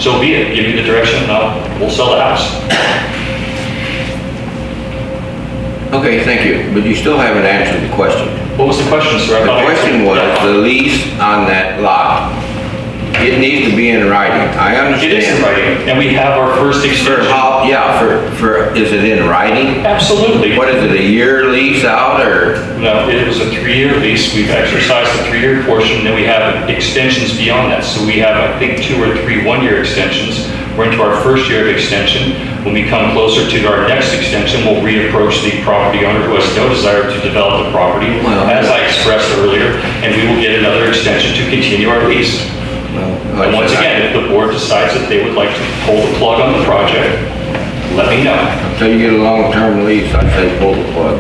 So be it, give me the direction and we'll sell the house. Okay, thank you, but you still haven't answered the question. What was the question, sir? The question was, the lease on that lot, it needs to be in writing. I understand. It is in writing, and we have our first For extension. how, yeah, is it in writing? Absolutely. What is it, a year lease out, or? No, it was a 3-year lease. We've exercised the 3-year portion, then we have extensions beyond that. So we have, I think, 2 or 3 1-year extensions. We're into our first year of extension. When we come closer to our next extension, we'll reapproach the property owner who has no desire to develop the property, as I expressed earlier, and we will get another extension to continue our lease. And once again, if the board decides that they would like to pull the plug on the project, let me know. Until you get a long-term lease, I'd say pull the plug.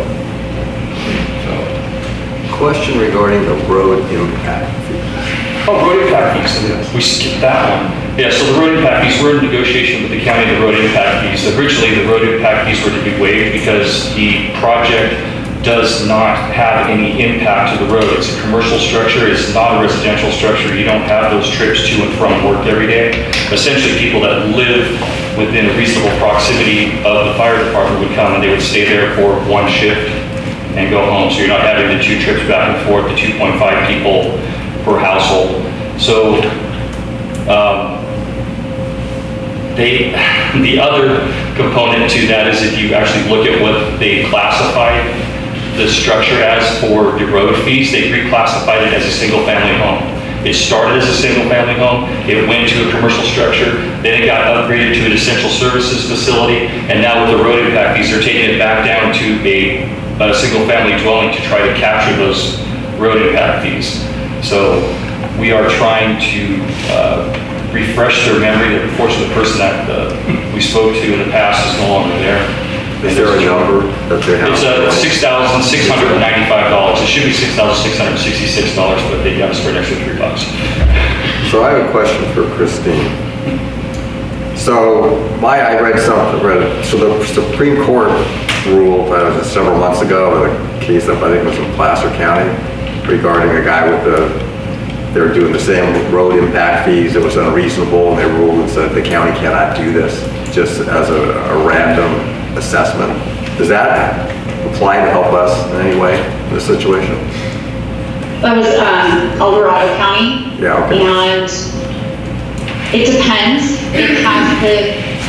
So, Question regarding the road impact fees. Oh, road impact fees, we skipped that one. Yeah, so the road impact fees, we're in negotiation with the county, the road impact fees. Originally, the road impact fees were to be waived because the project does not have any impact to the road. It's a commercial structure, it's not a residential structure. You don't have those trips to and from work every day. Essentially, people that live within a reasonable proximity of the fire department would come and they would stay there for 1 shift and go home. So you're not having the 2 trips back and forth, the 2.5 people per household. So the other component to that is if you actually look at what they classified the structure as for the road fees, they reclassified it as a single-family home. It started as a single-family home, it went to a commercial structure, then it got upgraded to an essential services facility, and now with the road impact fees, they're taking it back down to a single-family dwelling to try to capture those road impact fees. So we are trying to refresh their memory. Unfortunately, the person that we spoke to in the past is no longer there. Is there a number that they have? It's $6,695. It should be $6,666, but they got us for an extra $3. So I have a question for Christine. So I read it. So the Supreme Court ruled several months ago, a case up, I think it was in Placer County, regarding a guy they were doing the same road impact fees. It was unreasonable, and they ruled and said the county cannot do this just as a random assessment. Does that apply to help us in any way in this situation? That was El Dorado County. Yeah, okay. And it depends.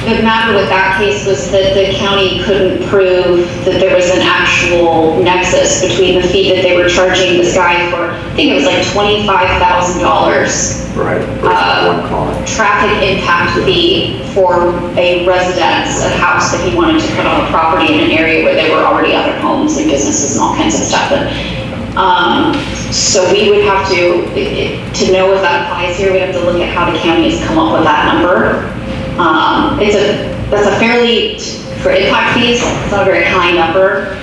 The matter with that case was that the county couldn't prove that there was an actual nexus between the fee that they were charging this guy for, I think it was like $25,000. Right, one car. Traffic impact fee for a residence, a house that he wanted to put on a property in an area where there were already other homes and businesses and all kinds of stuff. But, so we would have to know if that applies here, we'd have to look at how the county has come up with that number. That's a fairly, for impact fees, it's not a very high number,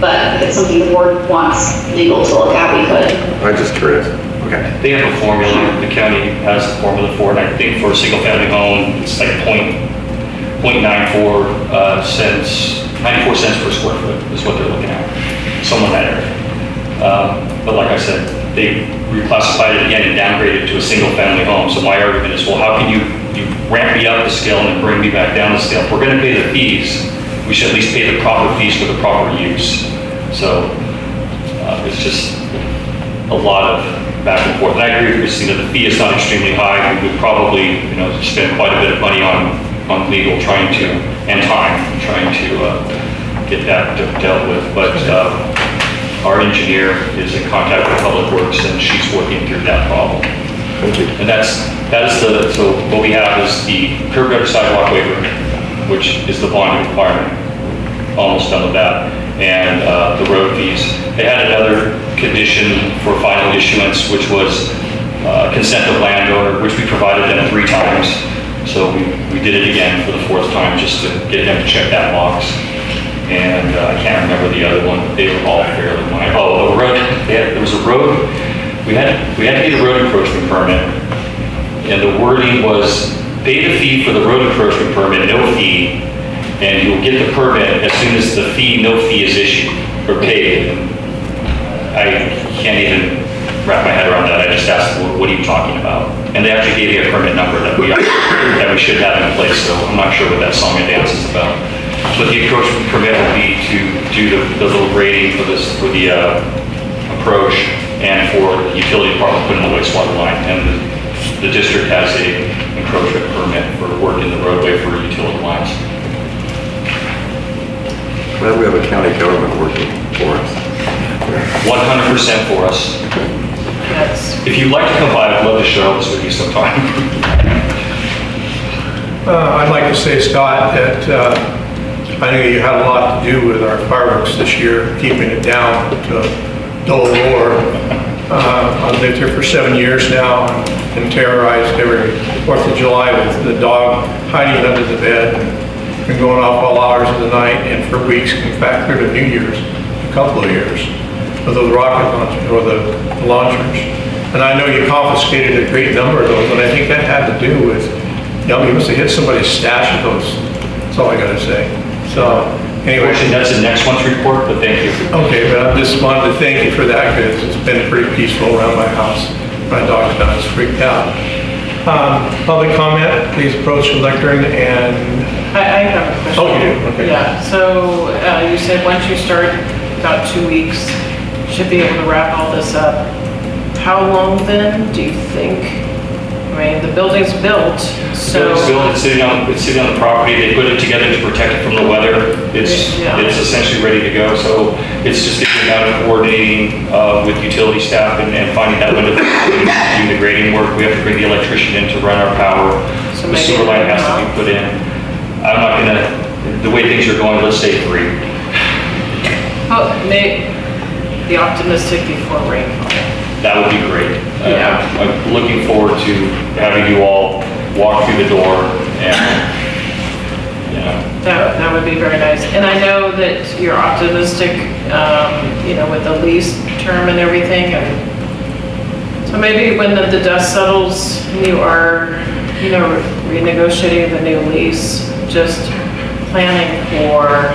but if it's something the board wants legal to look at, we could. I'm just curious. Okay. They have a formula, the county has a formula for it, and I think for a single-family home, it's like 0.94 cents, 94 cents per square foot is what they're looking at, somewhere in that area. But like I said, they reclassified it again and downgraded it to a single-family home. So my argument is, well, how can you ramp me up the scale and then bring me back down the scale? If we're going to pay the fees, we should at least pay the proper fees for the proper use. So it's just a lot of back and forth. And I agree with Christina, the fee is not extremely high. We would probably, spend quite a bit of money on legal and time trying to get that dealt with. But our engineer is in contact with Public Works, and she's working through that problem. Thank you. And so what we have is the curb gutter sidewalk waiver, which is the bond requirement, almost done with that, and the road fees. They had another condition for final issuance, which was consent of landowner, which we provided them 3 times. So we did it again for the 4th time, just to get them to check that box. And I can't remember the other one, but they were all fairly minor. Oh, the road, there was a road, we had to get a road encroachment permit, and the wording was, pay the fee for the road encroachment permit, no fee, and you'll get the permit as soon as the fee, no fee is issued or paid. I can't even wrap my head around that. I just asked, what are you talking about? And they actually gave me a permit number that we should have in place, so I'm not sure what that song and dance is about. But the approach permit will be to do the little grading for the approach and for the utility department putting the wastewater line. And the district has a encroachment permit for work in the roadway for utility lines. Glad we have a county government working for us. 100% for us. Yes. If you'd like to come by, I'd love to share this with you sometime. I'd like to say, Scott, that I know you had a lot to do with our fireworks this year, keeping it down to a dull roar. I've lived here for 7 years now and been terrorized every 4th of July with the dog hiding under the bed and going off all hours of the night, and for weeks, in fact, through to New Year's, a couple of years, with those rocket launchers, or the launchers. And I know you confiscated a great number of those, and I think that had to do with, you must have hit somebody's stash of those. That's all I gotta say. So, anyway. Unfortunately, that's the next month's report, but thank you. Okay, but I just wanted to thank you for that, because it's been pretty peaceful around my house. My dog's not as freaked out. Public comment, please approach the lectern and, I have a question. oh, you do, okay. Yeah, so you said once you start, about 2 weeks, should be able to wrap all this up. How long then, do you think? I mean, the building's built, so. It's built, it's sitting on the property, they put it together to protect it from the weather. It's essentially ready to go, so it's just getting out and coordinating with utility staff and finding that window to do the grading work. We have to bring the electrician in to run our power. So The maybe sewer line has to be a put in. I'm not gonna, the way things are going, let's say 3. Oh, be optimistic before rainfall. That would be great. Yeah. I'm looking forward to having you all walk through the door and, you know. That would be very nice. And I know that you're optimistic, with the lease term and everything. And so maybe when the dust settles, you are, renegotiating the new lease, just planning for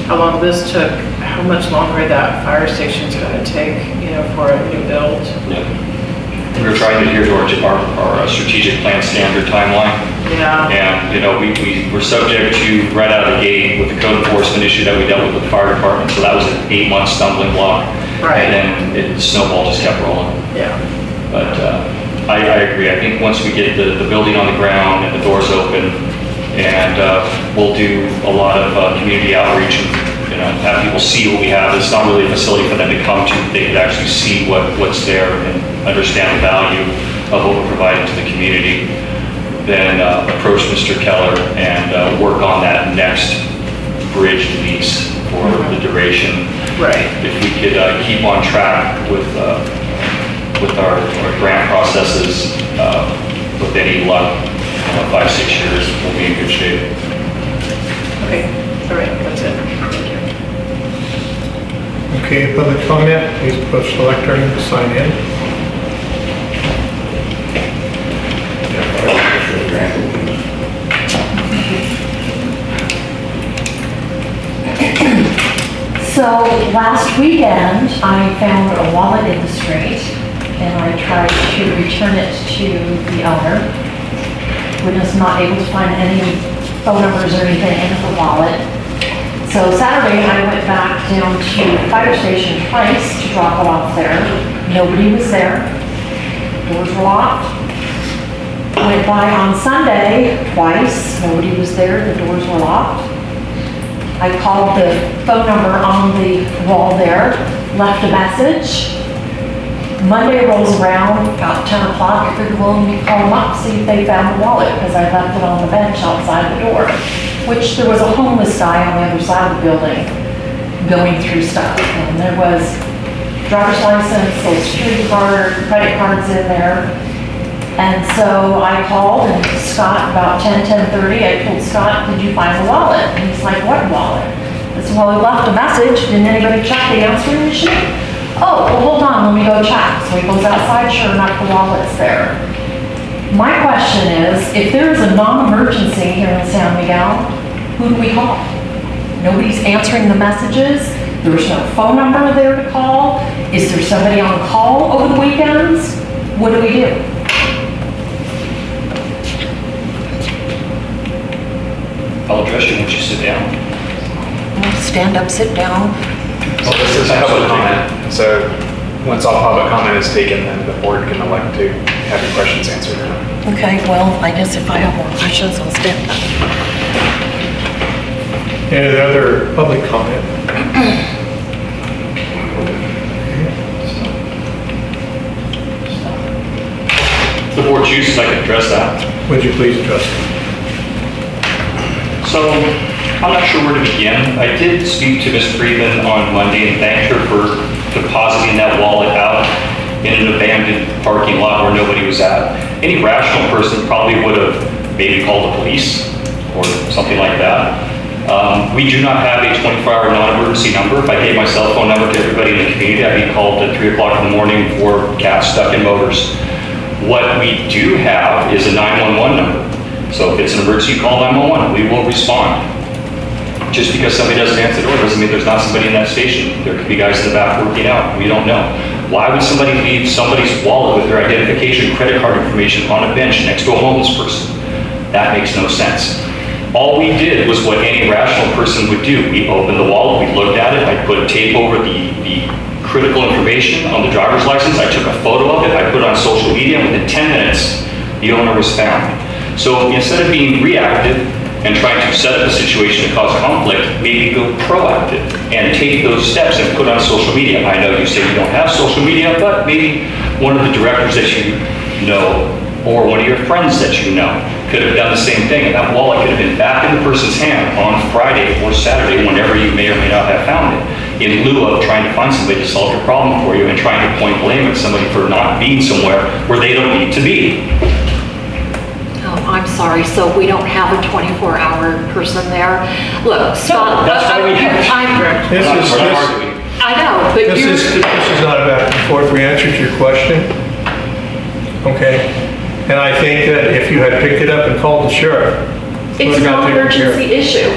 how long this took, how much longer that fire station's gonna take, for a new build. Yeah. We're trying to adhere to our strategic plan standard timeline. Yeah. And, we're subject to right out of the gate with the code enforcement issue that we dealt with the fire department. So that was an 8-month stumbling block. Right. And then the snowball just kept rolling. Yeah. But I agree. I think once we get the building on the ground and the doors open, and we'll do a lot of community outreach and have people see what we have. It's not really a facility for them to come to. They could actually see what's there and understand the value of what we're providing to the community. Then approach Mr. Keller and work on that next bridge lease for the duration. Right. If we could keep on track with our grant processes, with any luck, 5-6 years, we'll be in good shape. Okay, all right, that's it. Thank you. okay, public comment, please approach the lectern and sign in. So last weekend, I found a wallet in the street, and I tried to return it to the owner. We're just not able to find any phone numbers or anything in the wallet. So Saturday, I went back down to the fire station twice to drop it off there. Nobody was there. Doors were locked. Went by on Sunday twice. Nobody was there. The doors were locked. I called the phone number on the wall there, left a message. Monday rolls around, about 10 o'clock, I figured, well, let me call them up, see if they found the wallet, because I left it on the bench outside the door, which there was a homeless guy on the other side of the building going through stuff. And there was driver's license, social security card, credit cards in there. And so I called, and Scott, about 10:30, I told Scott, did you find the wallet? And he's like, what wallet? I said, well, I left a message. Didn't anybody check the answering machine? Oh, well, hold on, let me go check. So he goes outside, sure enough, the wallet's there. My question is, if there is a non-emergency here in San Miguel, who do we call? Nobody's answering the messages. There was no phone number there to call. Is there somebody on call over the weekends? What do we do? I'll address you once you sit down. Stand up, sit down. Well, this is public comment, so once all public comment is taken, then the board can elect to have your questions answered or not. Okay, well, I guess if I have more questions, I'll stand up. Any other public comment? If the board chooses, I can address that. Would you please address it? So, I'm not sure where to begin. I did speak to Ms. Friedman on Monday and thanked her for depositing that wallet out in an abandoned parking lot where nobody was at. Any rational person probably would have maybe called the police or something like that. We do not have a 24-hour non-emergency number. If I gave my cell phone number to everybody in the community, I'd be called at 3 o'clock in the morning for cats stuck in motors. What we do have is a 911 number. So if it's an emergency, call 911. We will respond. Just because somebody doesn't answer the door doesn't mean there's not somebody in that station. There could be guys in the back working out. We don't know. Why would somebody leave somebody's wallet with their identification, credit card information on a bench next to a homeless person? That makes no sense. All we did was what any rational person would do. We opened the wallet, we looked at it, I put tape over the critical information on the driver's license, I took a photo of it, I put it on social media, and within 10 minutes, the owner was found. So instead of being reactive and trying to set up a situation to cause conflict, maybe go proactive and take those steps and put on social media. I know you say you don't have social media, but maybe one of the directors that you know or one of your friends that you know could have done the same thing, and that wallet could have been back in the person's hand on Friday or Saturday, whenever you may or may not have found it, in lieu of trying to find somebody to solve your problem for you and trying to point blame at somebody for not being somewhere where they don't need to be. Oh, I'm sorry, so we don't have a 24-hour person there? Look, Scott, That's why we have. This is, We're not this, arguing. I know, but this is not a back and forth. We answered your question. Okay? And I think that if you had picked it up and called the sheriff. it's would've an got taken care of. emergency issue.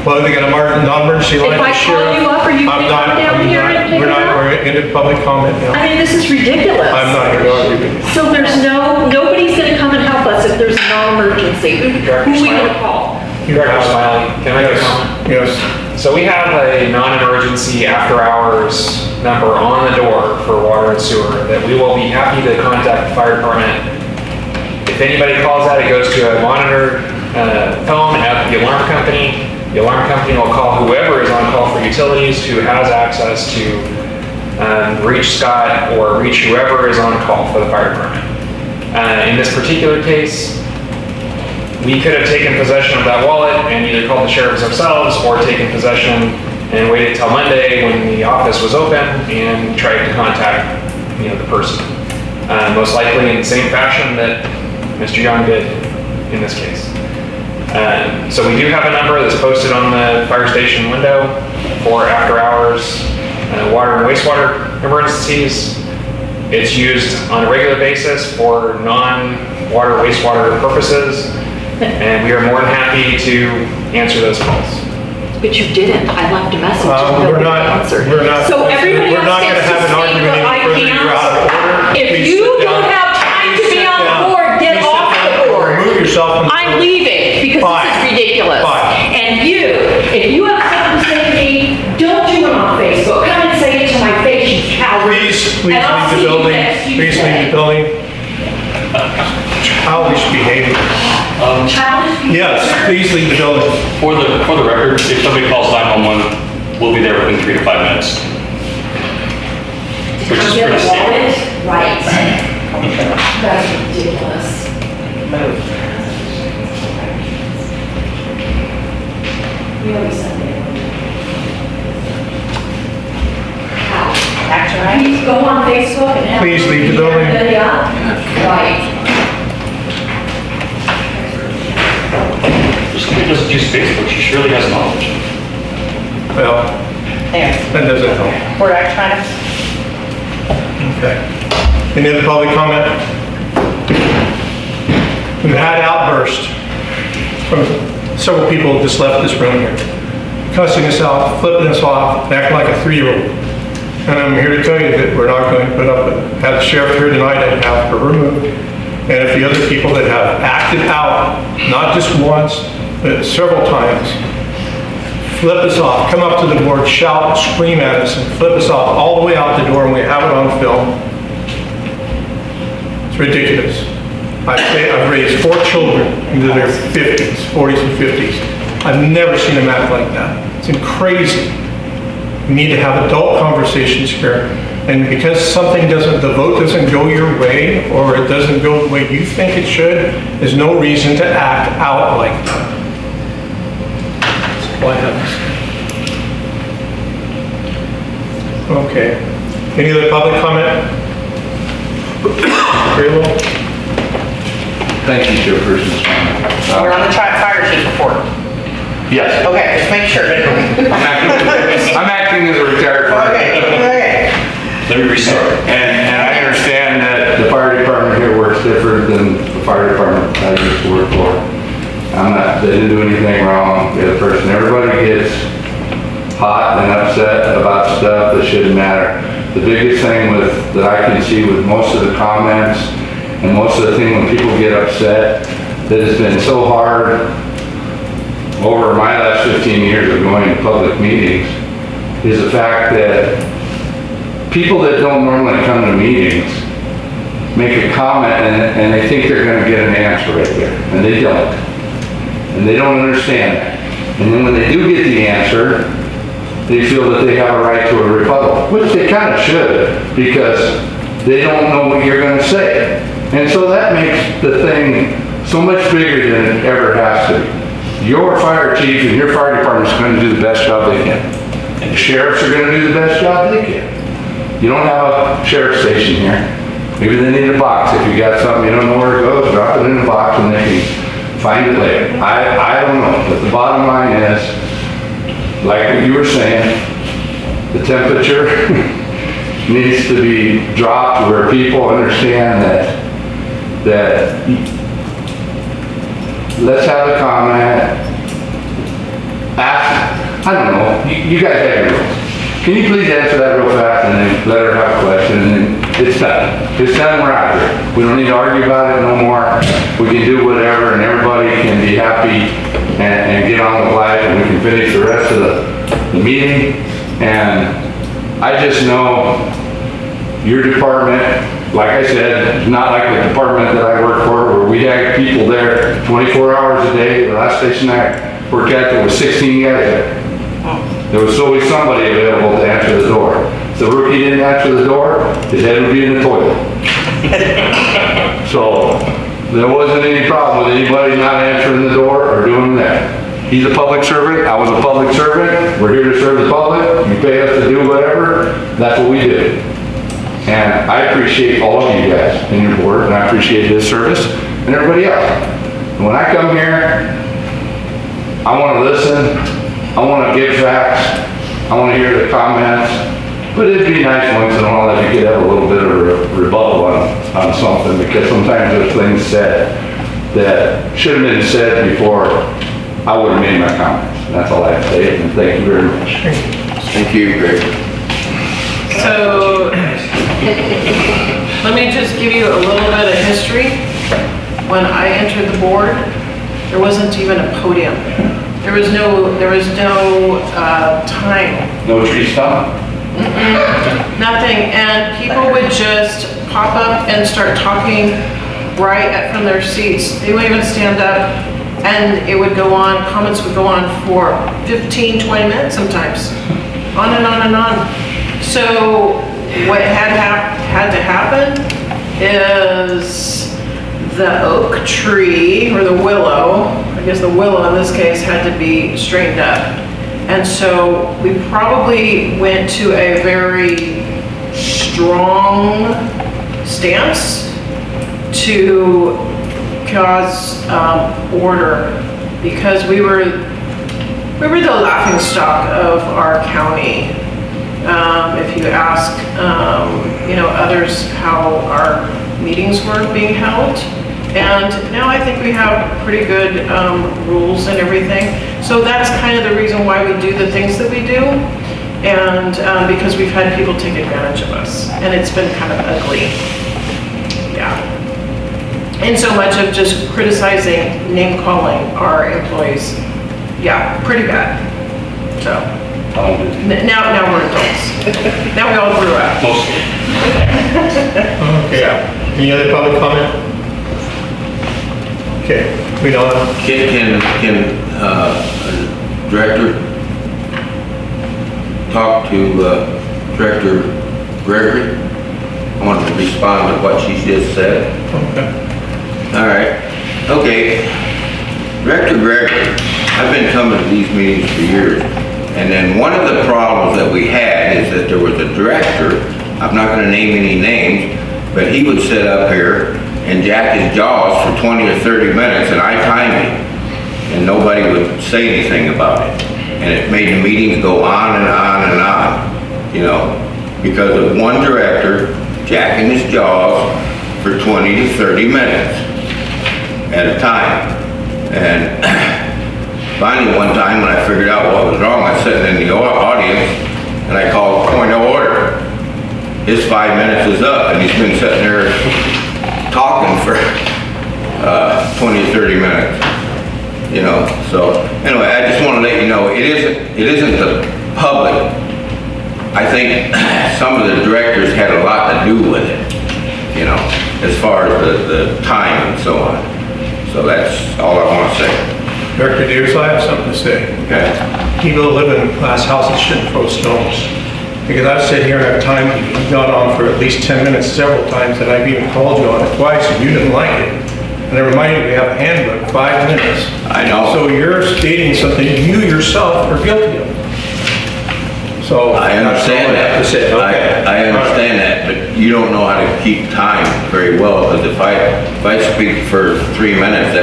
Well, they got a non-emergency line. If I the call sheriff. you up, are you I'm gonna not- come down I'm here not- and pick we're it not- up? We're into public comment now. I mean, this is ridiculous. I'm not going to argue with you. So there's nobody's gonna come and help us if there's a non-emergency. Who are we gonna call? Director Smiley, can I make a comment? Yes. So we have a non-emergency after-hours number on the door for water and sewer that we will be happy to contact the fire department. If anybody calls that, it goes to a monitored phone at the alarm company. The alarm company will call whoever is on call for utilities who has access to reach Scott or reach whoever is on call for the fire department. In this particular case, we could have taken possession of that wallet and either called the sheriffs ourselves or taken possession and waited till Monday when the office was open and tried to contact, the person. Most likely in the same fashion that Mr. Young did in this case. So we do have a number that's posted on the fire station window for after hours water and wastewater emergencies. It's used on a regular basis for non-water wastewater purposes, and we are more than happy to answer those calls. But you didn't. I left a message and We're nobody not, answered. we're not. So everybody We're not else going to gets have to an speak, argument but I any further. You're out of order. If Please you sit don't down. have time to Please be sit on the down. board, get Please sit off down. the board. Remove yourself from the I'm board. leaving because Fine. this is ridiculous. Fine. And you, if you have something to say to me, don't do it on Facebook. Come and say it to my face, you coward. Please And I'll leave the see you building. next Please Tuesday. leave the building. Childish behavior. Childish behavior. Yes, please leave the building. For the record, if somebody calls 911, we'll be there within 3 to 5 minutes. Which is Get a pretty wallet? standard. Right. That's ridiculous. We always send it. That's right. Please go on Facebook and have. Please leave the building. Everybody up. Right. If somebody doesn't use Facebook, she surely has knowledge. Well, There, that doesn't help. we're trying to, Okay. Any other public comment? We've had outbursts from several people who just left this room here. cussing us out, flipping us off, acting like a 3-year-old. And I'm here to tell you that we're not going to put up with it. Had the sheriff here tonight, I'd have her removed. And if the other people that have acted out, not just once, but several times, flip us off, come up to the board, shout, scream at us, and flip us off all the way out the door, and we have it on film. It's ridiculous. I've raised 4 children into their 50s, 40s and 50s. I've never seen them act like that. It's crazy. We need to have adult conversations here. And because something the vote doesn't go your way, or it doesn't go the way you think it should, there's no reason to act out like that. That's all I have to say. Okay. Any other public comment? Very well. Thank you, Chairperson. We're on the fire chief report. Yes. Okay, just make sure. I'm acting as a retired fire. Okay. Let me restart. And I understand that the fire department here works different than the fire department I used to work for. They didn't do anything wrong. The other person, everybody gets hot and upset about stuff that shouldn't matter. The biggest thing that I can see with most of the comments and most of the thing when people get upset, that has been so hard over my last 15 years of going to public meetings, is the fact that people that don't normally come to meetings make a comment and they think they're going to get an answer right there, and they don't. And they don't understand that. And then when they do get the answer, they feel that they have a right to a rebuttal, which they kind of should, because they don't know what you're going to say. And so that makes the thing so much bigger than it ever has to be. Your fire chief and your fire department is going to do the best job they can. And the sheriffs are going to do the best job they can. You don't have a sheriff's station here. Maybe they need a box. If you got something you don't know where it goes, drop it in a box and they can find it later. I don't know. But the bottom line is, like what you were saying, the temperature needs to be dropped where people understand that let's have a comment. Ask, I don't know, you guys have your rules. Can you please answer that real fast and then let her have a question and then it's done. It's done, we're out here. We don't need to argue about it no more. We can do whatever and everybody can be happy and get on with life and we can finish the rest of the meeting. And I just know your department, like I said, is not like the department that I work for where we had people there 24 hours a day. The last station I worked at, there was 16 guys there. There was always somebody available to answer the door. If the rookie didn't answer the door, his head would be in the toilet. So there wasn't any problem with anybody not answering the door or doing that. He's a public servant, I was a public servant, we're here to serve the public, you pay us to do whatever, that's what we do. And I appreciate all of you guys and your board, and I appreciate his service and everybody else. And when I come here, I want to listen, I want to give facts, I want to hear the comments, but it'd be nice once in a while if you could have a little bit of a rebuttal on something, because sometimes there's things said that should have been said before I would have made my comments. That's all I have to say, and thank you very much. Thank you, Greg. So, let me just give you a little bit of history. When I entered the board, there wasn't even a podium. There was no time. No tree stump? Nothing, and people would just pop up and start talking from their seats. They wouldn't even stand up, and it would go on, comments would go on for 15, 20 minutes sometimes. On and on and on. So what had to happen is the oak tree, or the willow, I guess the willow in this case, had to be straightened up. And so we probably went to a very strong stance to cause order, because we were the laughing stock of our county. If you ask, others how our meetings were being held, And now I think we have pretty good rules and everything. So that's kind of the reason why we do the things that we do. And because we've had people take advantage of us. And it's been kind of ugly. Yeah. And so much of just criticizing, name calling our employees. Yeah, pretty bad. So now we're adults. Now we all grew up. Mostly. Okay. Any other public comment? Okay, we know. Can Director talk to Director Gregory? I want to respond to what she just said. Okay. All right. Okay. Director Gregory, I've been coming to these meetings for years. And then one of the problems that we had is that there was a director, I'm not going to name any names, but he would sit up here and jack his jaws for 20 or 30 minutes, and I timed him. And nobody would say anything about it. And it made the meetings go on and on and on, you know, because of one director jacking his jaws for 20 to 30 minutes at a time. And finally, one time when I figured out what was wrong, I was sitting in the audience and I called point of order. His 5 minutes is up and he's been sitting there talking for 20 or 30 minutes, you know. So anyway, I just want to let you know, it isn't the public. I think some of the directors had a lot to do with it, you know, as far as the time and so on. So that's all I want to say. Director Deers, I have something to say. Okay. People that live in glass houses shouldn't throw stones. Because I've sat here and I've timed you, you've gone on for at least 10 minutes several times, and I've even called you on it twice, and you didn't like it. And I reminded you, we have a handbook, 5 minutes. I know. So you're stating something you yourself are guilty of. So. I understand that. That's all I have to say. Okay. I understand that, but you don't know how to keep time very well, because if I speak for 3 minutes,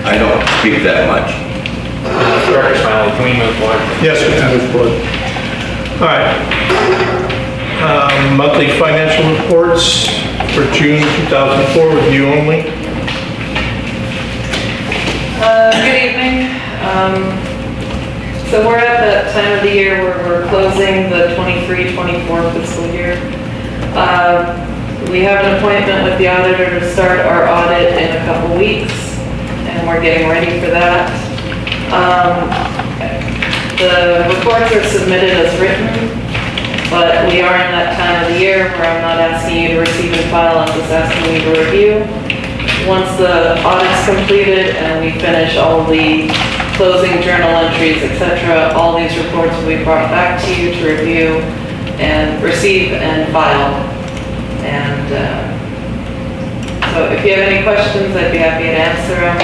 I don't speak that much. Director Smiley, can we move forward? Yes, we can move forward. All right. Monthly financial reports for June 2004, review only. Good evening. So we're at that time of the year where we're closing the 23-24 fiscal year. We have an appointment with the auditor to start our audit in a couple weeks, and we're getting ready for that. The reports are submitted as written, but we are in that time of the year where I'm not asking you to receive and file, I'm just asking you to review. Once the audit's completed and we finish all the closing journal entries, etc., all these reports will be brought back to you to review and receive and file. And so if you have any questions, I'd be happy to answer them.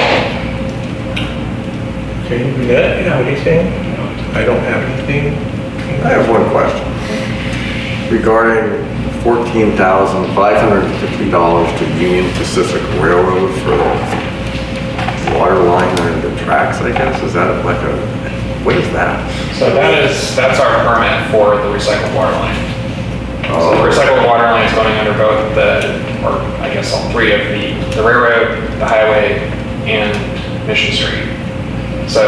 Okay, Annette, you have anything? I don't have anything. I have one question regarding $14,550 to Union Pacific Railroad for the water line and the tracks, I guess. Is that like what is that? So that's our permit for the recycled water line. So the recycled water line is going under both or I guess all three of the railroad, the highway, and Mission Street. So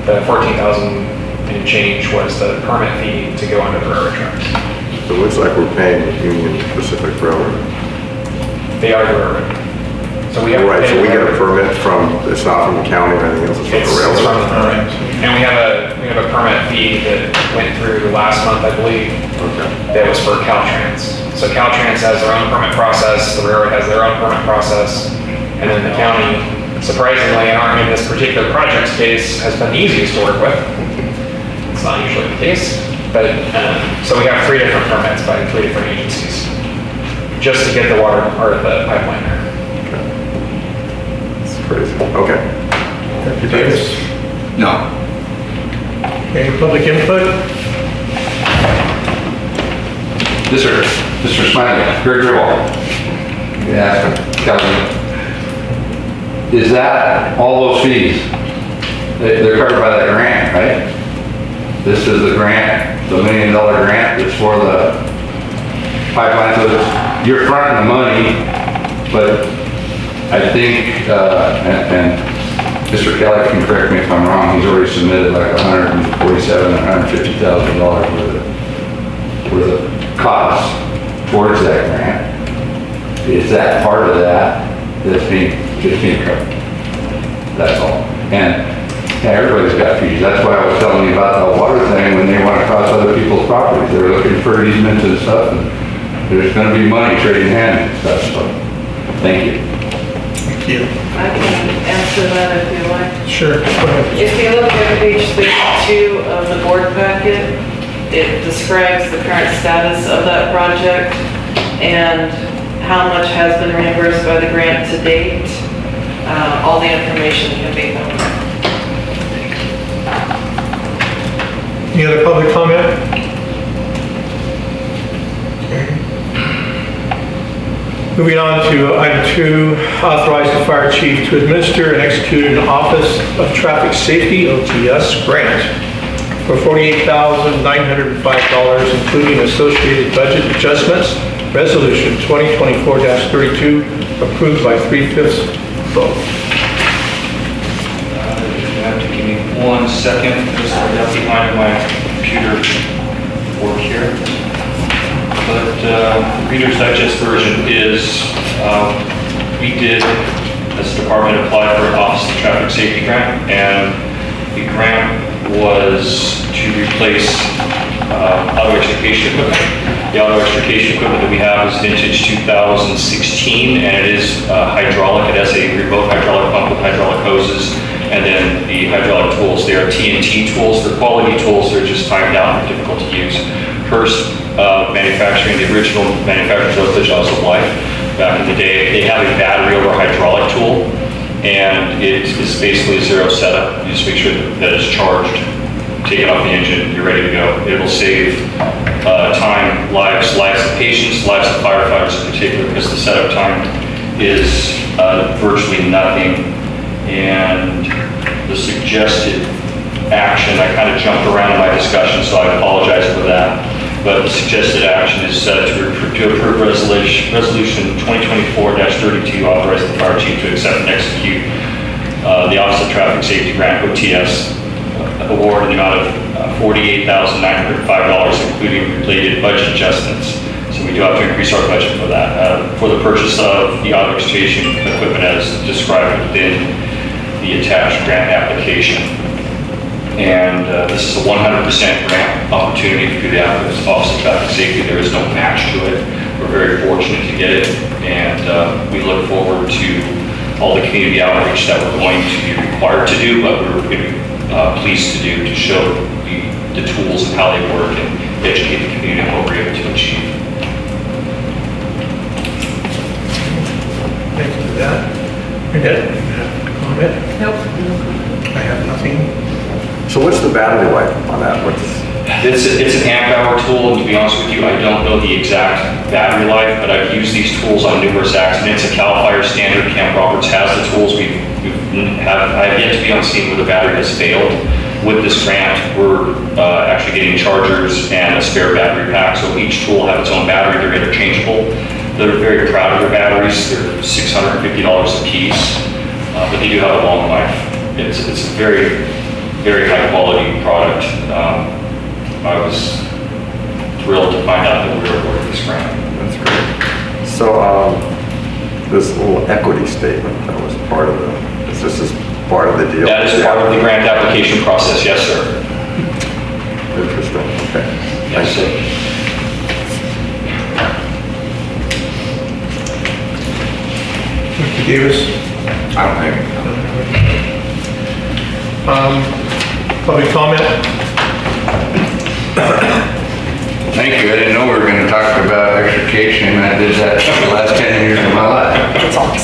the 14,000 and change was the permit fee to go under the railroad tracks. So it looks like we're paying the Union Pacific Railroad. They are the railroad. So we have Right, so we get a permit it's not from the county or anything else, it's from the It's from the railroad. permit. And we have a permit fee that went through last month, I believe. Okay. That was for Caltrans. So Caltrans has their own permit process, the railroad has their own permit process, and then the county, surprisingly, in this particular project's case, has been the easiest to work with. It's not usually the case, but so we have 3 different permits by 3 different agencies, just to get the water or the pipeline there. It's crazy. Okay. Director Davis? No. Any public input? Yes, sir. Mr. Smiley, Gregory Wall. Yeah, Kelly. Is that all those fees? They're covered by that grant, right? This is the grant, the $1 million grant that's for the pipeline. So you're fronting the money But I think, and Mr. Kelly can correct me if I'm wrong, he's already submitted like $147,000 or $150,000 worth of costs towards that grant. Is that part of that that's being covered? That's all. And everybody's got fees. That's why I was telling you about the water thing when they want to cross other people's properties. They're looking for easements and stuff, and there's going to be money trading hands and stuff, so thank you. Thank you. I can answer that if you like. Sure, go ahead. If you look at page 32 of the board packet, it describes the current status of that project and how much has been reimbursed by the grant to date. All the information can be found there. Any other public comment? Okay. Moving on to item 2, authorize the fire chief to administer and execute an Office of Traffic Safety, OTS, grant for $48,905, including associated budget adjustments. Resolution 2024-32, approved by 3/5 vote. You have to give me 1 second, just to get behind my computer work here. But Reader's Digest version is, we did, as a department, apply for an Office of Traffic Safety grant, and the grant was to replace auto extrication equipment. The auto extrication equipment that we have is vintage 2016, and it is hydraulic. It has a remote hydraulic pump with hydraulic hoses, and then the hydraulic tools. They are TNT tools. They're quality tools. They're just timed out and difficult to use. Hearst manufacturing, the original manufacturers of the Jaws of Life back in the day, they have a battery over hydraulic tool, and it is basically a zero setup. You just make sure that it's charged, take it off the engine, you're ready to go. It will save time, lives of patients, lives of firefighters in particular, because the setup time is virtually nothing. And the suggested action, I kind of jumped around in my discussion, so I apologize for that. But the suggested action is to approve resolution 2024-32, authorize the fire chief to accept and execute the Office of Traffic Safety Grant, OTS, award in the amount of $48,905, including related budget adjustments. So we do have to increase our budget for that, for the purchase of the auto extrication equipment as described within the attached grant application. And this is a 100% grant opportunity through the Office of Traffic Safety. There is no match to it. We're very fortunate to get it, and we look forward to all the community outreach that we're going to be required to do, but we're going to be pleased to do, to show the tools and how they work and educate the community on what we're able to achieve. Thank you for that. Annette, you have a comment? Nope. I have nothing. So what's the battery life on that? It's an amp hour tool, and to be honest with you, I don't know the exact battery life, but I've used these tools on numerous accidents. A CAL FIRE standard, Camp Roberts has the tools. I have yet to be on scene where the battery has failed. With this grant, we're actually getting chargers and a spare battery pack, so each tool will have its own battery. They're interchangeable. They're very proud of their batteries. They're $650 a piece, but they do have a long life. It's a very, very high quality product. I was thrilled to find out that we were awarded this grant. That's great. So this little equity statement that was part of this is part of the deal? That is part of the grant application process, yes, sir. Interesting, okay. Yes, sir. Mr. Davis? I don't think. Public comment? Thank you. I didn't know we were going to talk about extrication. I did that for the last 10 years of my life.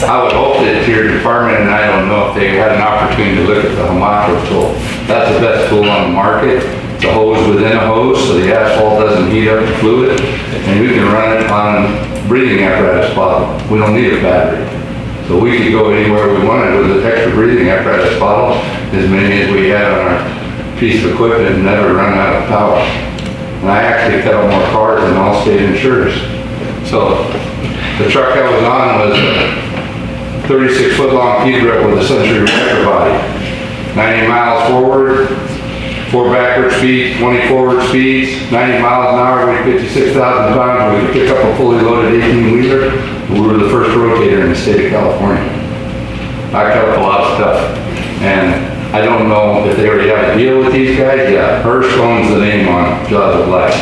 I would hope that your department, and I don't know if they had an opportunity to look at the Hamato tool. That's the best tool on the market. It's a hose within a hose, so the asphalt doesn't heat up the fluid, and we can run it on breathing apparatus bottle. We don't need a battery. So we could go anywhere we wanted with an extra breathing apparatus bottle, as many as we had on our piece of equipment, and never run out of power. And I actually cut out more cars than all state insurers. So The truck I was on was a 36-foot long Peterbilt with a Century Reactor body. 90 miles forward, 4 backward speeds, 20 forward speeds, 90 miles an hour, weighed 56,000 pounds. We could pick up a fully loaded 18-wheeler. We were the first rotator in the state of California. I cut up a lot of stuff. And I don't know if they already have a deal with these guys. Yeah, Hirsch owns the name on Jaws of Life.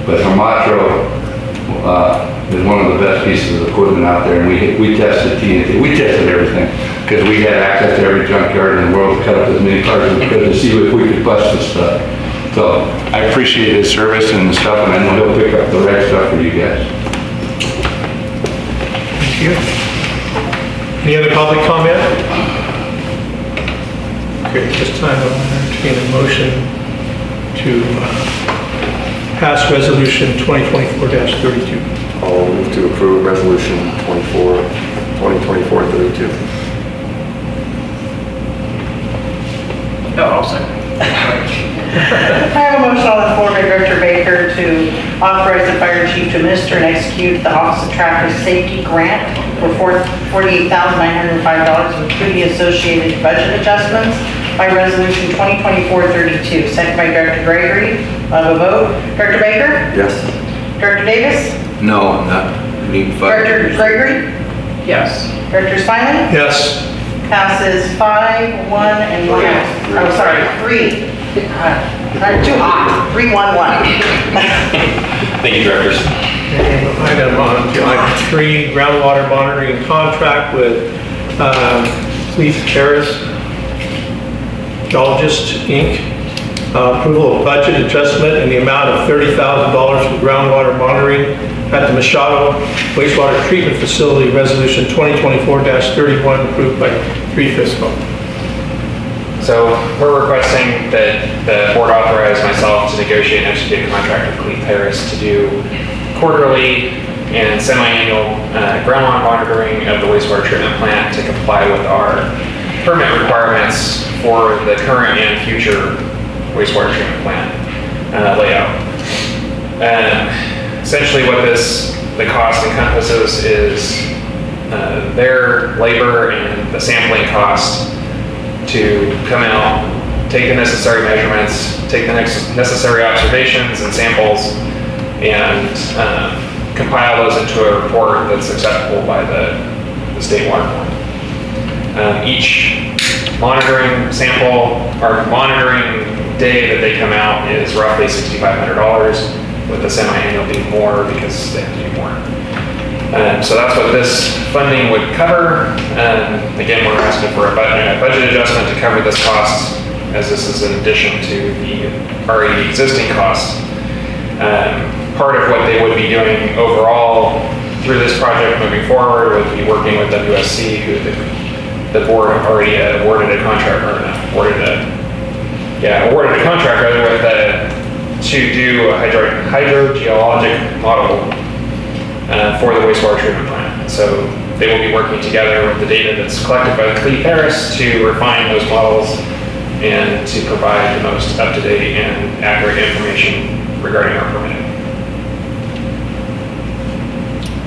But Hermatro is one of the best pieces of equipment out there. And we tested TNT. We tested everything because we had access to every junkyard in the world to cut up as many cars as we could to see if we could bust this stuff. So I appreciate his service and stuff, and I know he'll pick up the right stuff for you guys. Thank you. Any other public comment? Okay, at this time I'll entertain a motion to pass resolution 2024-32. I'll move to approve resolution 2024-32. Oh, also. I have a motion on the floor by Director Baker to authorize the fire chief to administer and execute the Office of Traffic Safety Grant for $48,905, including associated budget adjustments by resolution 2024-32. Second by Director Gregory. I'll have a vote. Director Baker? Yes. Director Davis? No, not need fire. Director Gregory? Yes. Director Smiley? Yes. Passes 5, 1, and 1. I'm sorry, 3. Too hot. 3, 1, 1. Thank you, directors. Item on to item 3, groundwater monitoring contract with Cleef Harris Geologist, Inc. Approval of budget adjustment in the amount of $30,000 for groundwater monitoring at the Machado Wastewater Treatment Facility, Resolution 2024-31, approved by 3/5 vote. So we're requesting that the board authorize myself to negotiate and execute a contract with Cleef Harris to do quarterly and semi-annual groundwater monitoring of the wastewater treatment plant to comply with our permit requirements for the current and future wastewater treatment plant layout. Essentially what the cost encompasses is their labor and the sampling cost to come out, take the necessary measurements, take the necessary observations and samples, and compile those into a report that's acceptable by the state water board. Each monitoring sample or monitoring day that they come out is roughly $6,500, with the semi-annual being more because they have to do more. So that's what this funding would cover. Again, we're asking for a budget adjustment to cover this cost, as this is in addition to the already existing costs. Part of what they would be doing overall through this project moving forward would be working with WSC, who the board already awarded a contract, or not awarded a contract rather with to do a hydrogeologic model for the wastewater treatment plant. So they will be working together with the data that's collected by Cleef Harris to refine those models and to provide the most up-to-date and accurate information regarding our permitting.